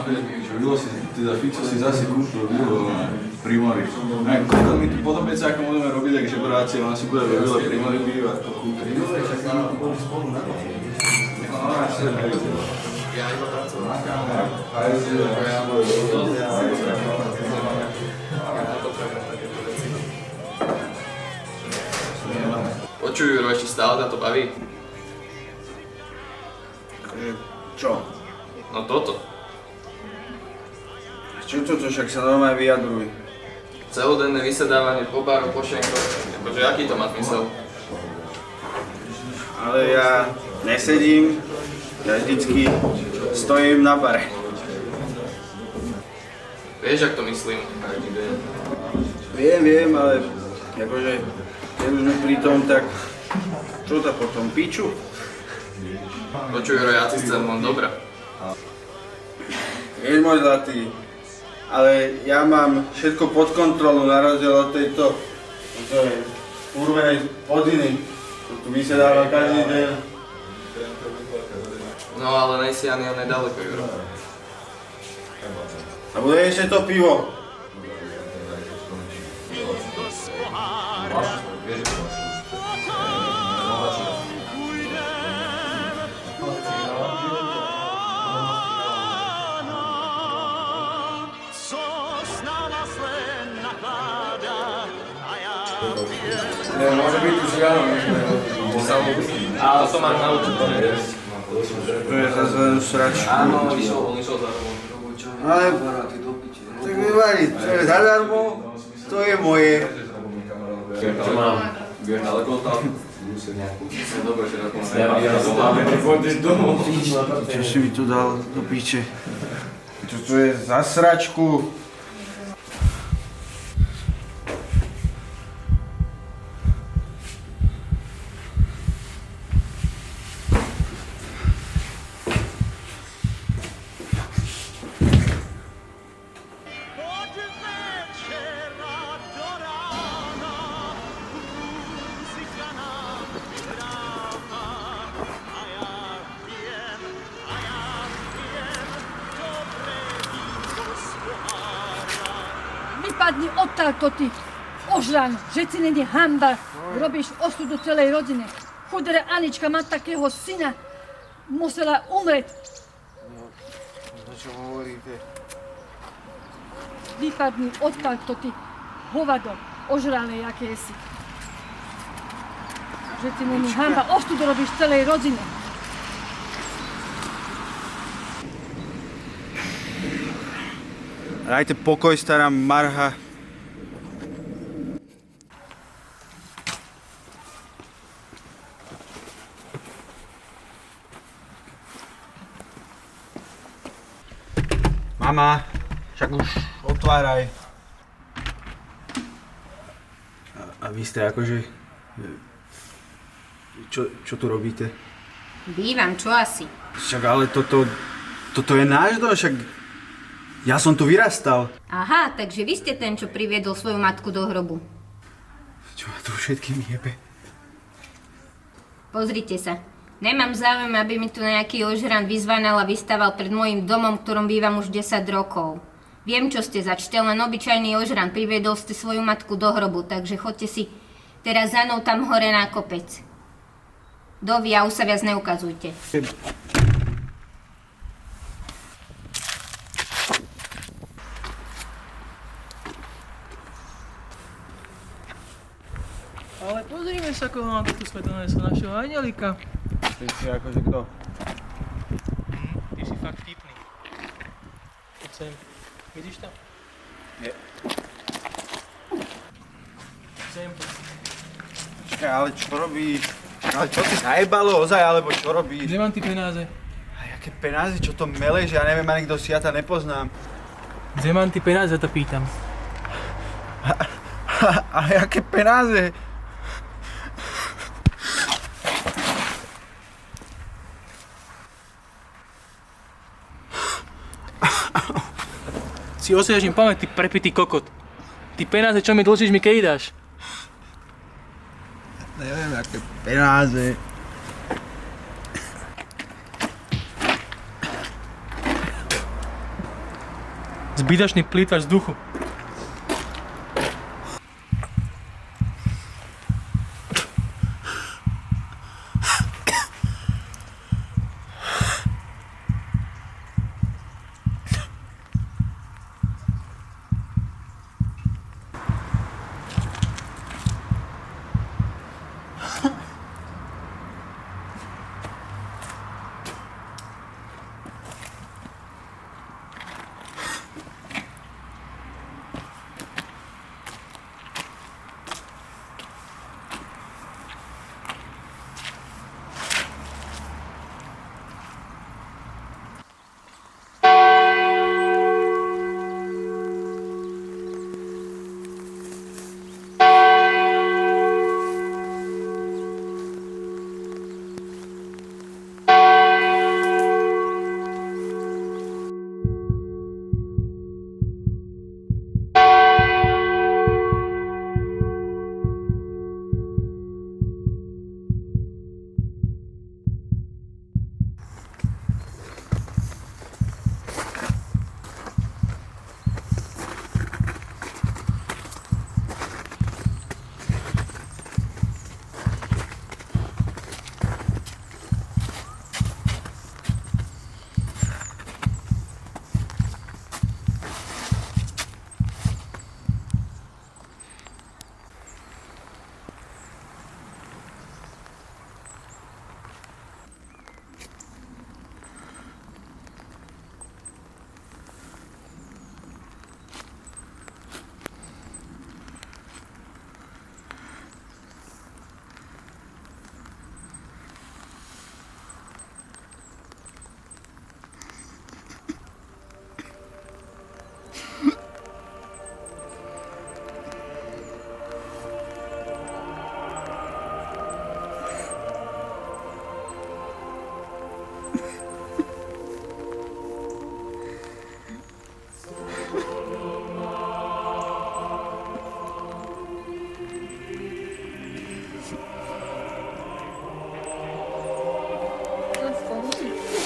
teda Fico si zase kúpil pri mori. Koľko my tu podobecákom budeme robiť, takže bráci, on si bude veľa pri mori bývať. Ja iba pracovám. Počuj, Juro, ešte stále ťa to baví? Čo? No toto. Čo toto, však sa normálne vyjadruj. Celodenné vysedávanie po baru, po šenkoch. Akože aký to má zmysel? Ale ja nesedím, ja vždycky stojím na bare. Vieš, ak to myslím? Viem, ale akože, keď už sme pri tom, tak čo to potom, piču? Počuj, Juro, ja si chcem len dobra. Vieš, môj zlatý, ale ja mám všetko pod kontrolu na rozdiel od tejto urvenej podiny. Tu vysedáva každý deň. No ale nejsi ani on nedaleko, Juro. A bude ešte to pivo. Môže byť tu žiaľ, Ale to mám naučiť, to nevieš. To je zase len srač. Áno, on išiel za robou. Ale tak nevadí, to je zadarmo, to je moje. Čo mám? Vieš ďaleko tam? Dobre, že na konci. Ja som tam, pôjdeš domov. Čo si mi tu dal do piče? Čo to je za sračku? Vypadni odtiaľto ty, ožran, že si není hanba, robíš osudu celej rodine. Chudera Anička má takého syna, musela umrieť. No čo hovoríte? Vypadni odtiaľto ty, hovado, ožralé jaké si. Že si není hanba, osudu robíš celej rodine. Dajte pokoj, stará marha. Mama, však už otváraj. A vy ste akože... Čo tu robíte? Bývam, čo asi? Však ale toto je náš dom, však... Ja som tu vyrastal. Aha, takže vy ste ten, čo priviedol svoju matku do hrobu. Čo ma tu všetkým jebe? Pozrite sa. Nemám záujem, aby mi tu nejaký ožran vyzvanal a vystával pred môjim domom, v ktorom bývam už 10 rokov. Viem, čo ste zač, ste len obyčajný ožran. Priviedol ste svoju matku do hrobu, takže chodte si teraz za mnou tam hore na kopec. Dovi a už sa viac neukazujte. Ale pozrime sa, koho nám tu sme donesli, našeho anielika. Ty si akože kto? Ty si fakt vtipný. Poď sem. Vidíš to? Nie. Sem poď. Čakaj, ale čo robíš? Ale čo si najebalo ozaj, alebo čo robíš? Kde mám ty penáze? A jaké penáze, čo to meleš? Ja neviem ani kto si, ja ťa nepoznám. Kde mám ty penáze, to pýtam. Ale jaké penáze? Si osviežím pamäť, ty prepitý kokot. Ty penáze, čo mi dlžíš, mi kedy dáš? Neviem, aké penáze. Zbytočný plýtvač vzduchu.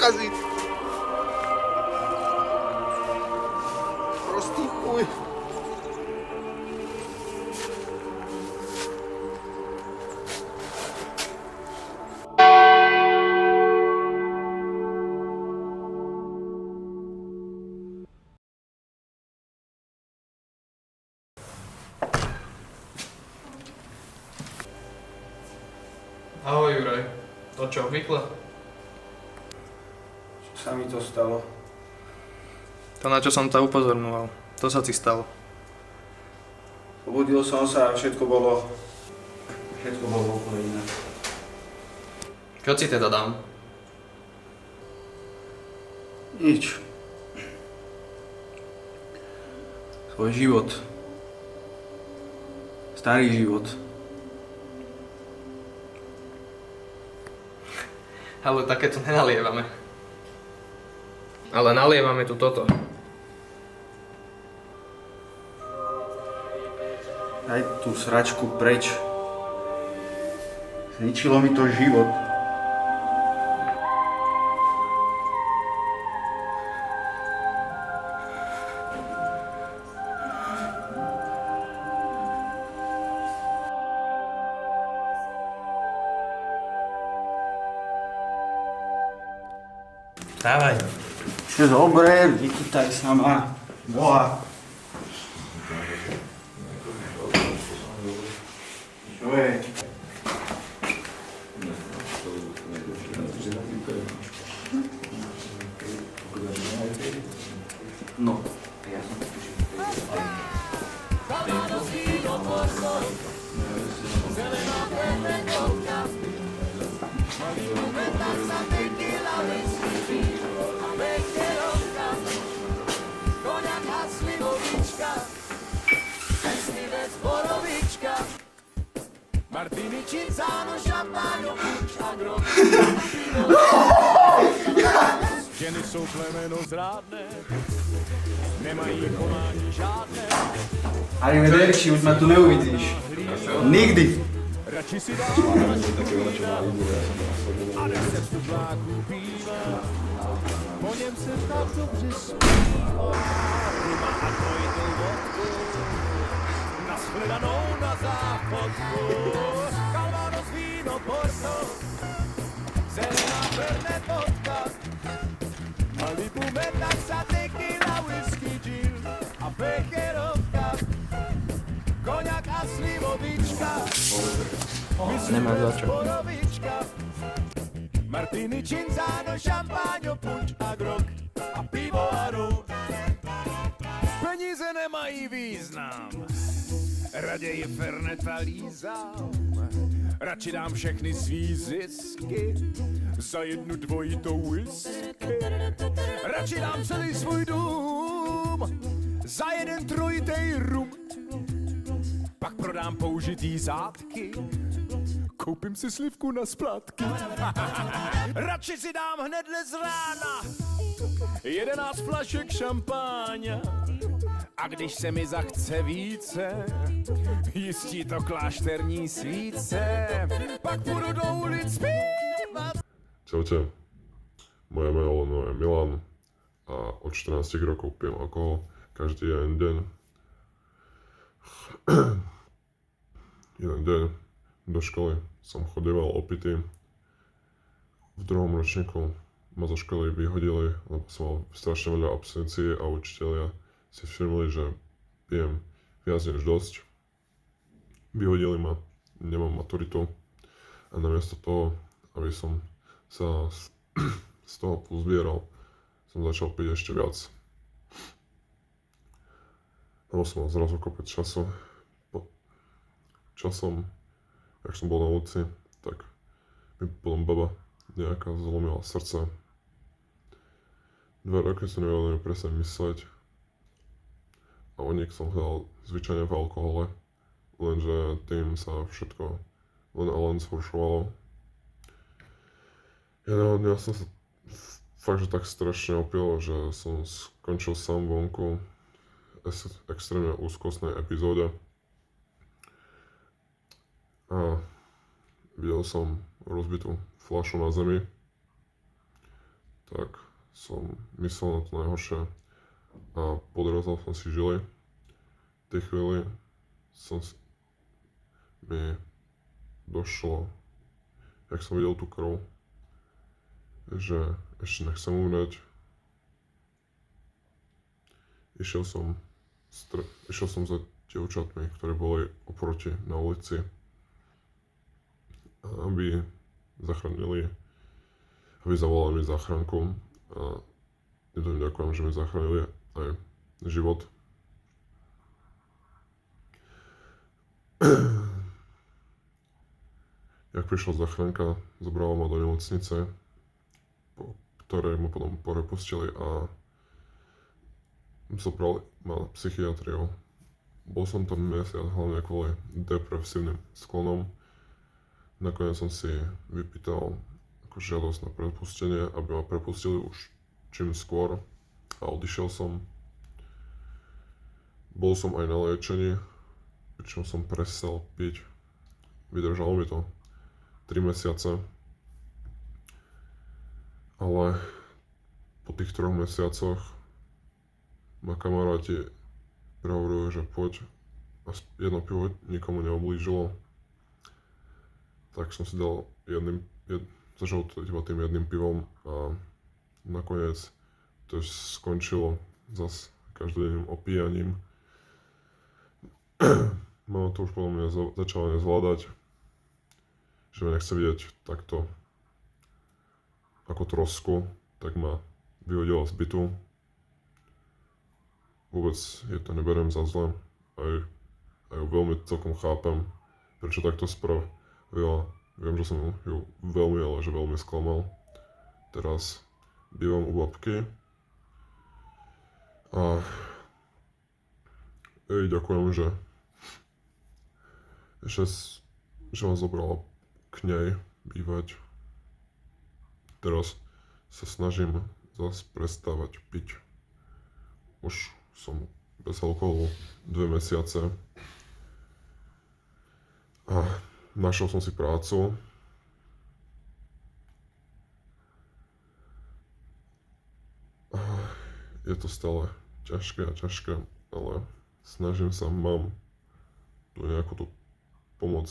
Ukazí. Prostý chuj. Ahoj Juraj, to čo obvykle? Čo sa mi to stalo? To na čo som ťa upozorňoval, to sa ti stalo. Pobudil som sa a všetko bolo úplne iné. Čo si teda dám? Nič. Svoj život. Starý život. Ale takéto nenalievame. Ale nalievame tu toto. Daj tú sračku preč. Zničilo mi to život. Dávaj. Čo dobre, vykytaj sama. Boha. Čo je? No, ja som Martini, Cinzano, šampáňo, punč a grom. Ženy jsou plemeno zrádné, nemají konání žádné. Arrivederci, už ma tu neuvidíš. Nikdy. Radši si dáváš a 10 tudláků píva. po něm se tak dobře zpívá. Duma a dvojnou vodku, nashledanou na záchodku. Calvados, víno, porto, zelená Fernet vodka, Malibu, metaxa, tequila, whisky, gin a becherovka, koňak a slivovička, Nemá za čo. borovička, Martini, cinzano, šampáňo, punč a grog a pivo a rum. Peníze nemají význam, raději Ferneta lízám. Radši dám všechny svý zisky za jednu dvojitou whisky. Radši dám celý svůj dům za jeden trojitej rum. Pak prodám použitý zátky, koupím si slivku na splátky. Radši si dám hnedle z rána 11 flašek šampáňa. A když se mi zachce více, jistí to klášterní svíce, pak půjdu do ulic zpívat. Čaute, moje meno je Milan a od 14 rokov pijem alkohol každý jeden deň. Jeden deň do školy som chodieval opitý. V druhom ročníku ma zo školy vyhodili, lebo som mal strašne veľa absencií a učitelia si všimli, že pijem viac než dosť. Vyhodili ma, nemám maturitu a namiesto toho, aby som sa z toho pozbieral, som začal piť ešte viac. Lebo som mal zrazu kopec času. Časom, jak som bol na ulici, tak mi potom baba nejaká zlomila srdce. 2 roky som nevedel presne mysleť a o nich som hľadal zvyčajne v alkohole, lenže tým sa všetko len a len zhoršovalo. Ja som sa fakt, že tak strašne opil, že som skončil sám vonku v extrémne úzkostnej epizóde. A videl som rozbitú fľašu na zemi, tak som myslel na to najhoršie a podrezal som si žily. V tej chvíli mi došlo, jak som videl tú krv, že ešte nechcem umrieť. Išiel som za dievčatmi, ktoré boli oproti na ulici, aby zavolali mi záchranku a im ďakujem, že mi zachránili aj život. Jak prišla záchranka, zobrala ma do nemocnice, po ktorej ma potom prepustili a zobrali ma na psychiatriu. Bol som tam mesiac hlavne kvôli depresívnym sklonom. Nakoniec som si vypýtal ako žiadosť na prepustenie, aby ma prepustili už čím skôr a odišiel som. Bol som aj na liečení, pričom som prestal piť. Vydržalo mi to 3 mesiace, ale po tých 3 mesiacoch ma kamaráti prehovorujú, že poď, a jedno pivo nikomu neoblížilo. Tak som si dal začal to iba tým jedným pivom a nakoniec to skončilo zas každodenným opíjaním. Mama to už podľa mňa začala nezvládať, že ma nechce vidieť takto ako trosku, tak ma vyhodila z bytu. Vôbec je to neberiem za zle, aj ju veľmi celkom chápem, prečo takto spravila. Viem, že som ju veľmi, ale že veľmi sklamal. Teraz bývam u babky a jej ďakujem, že ma zobrala k nej bývať. Teraz sa snažím zase prestávať piť. Už som bez alkoholu 2 mesiace a našiel som si prácu. je to stále ťažké a ťažké, ale snažím sa, mám tu nejakú tú pomoc